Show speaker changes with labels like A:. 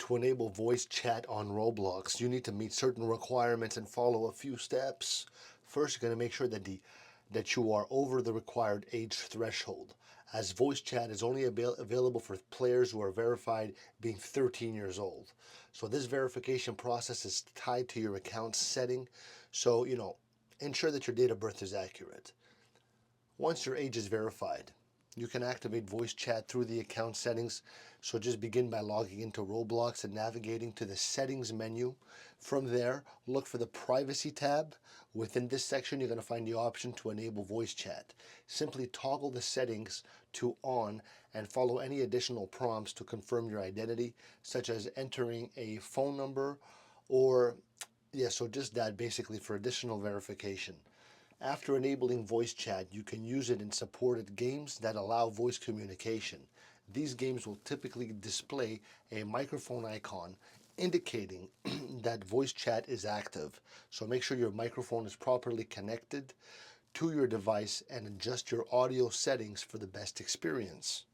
A: To enable voice chat on Roblox, you need to meet certain requirements and follow a few steps. First, you're going to make sure that you are over the required age threshold, as voice chat is only available for players who are verified being 13 years old. So this verification process is tied to your account setting, so ensure that your date of birth is accurate. Once your age is verified, you can activate voice chat through the account settings. So just begin by logging into Roblox and navigating to the settings menu. From there, look for the privacy tab. Within this section, you're going to find the option to enable voice chat. Simply toggle the settings to on and follow any additional prompts to confirm your identity, such as entering a phone number or, yeah, so just that basically for additional verification. After enabling voice chat, you can use it in supported games that allow voice communication. These games will typically display a microphone icon indicating that voice chat is active. So make sure your microphone is properly connected to your device and adjust your audio settings for the best experience.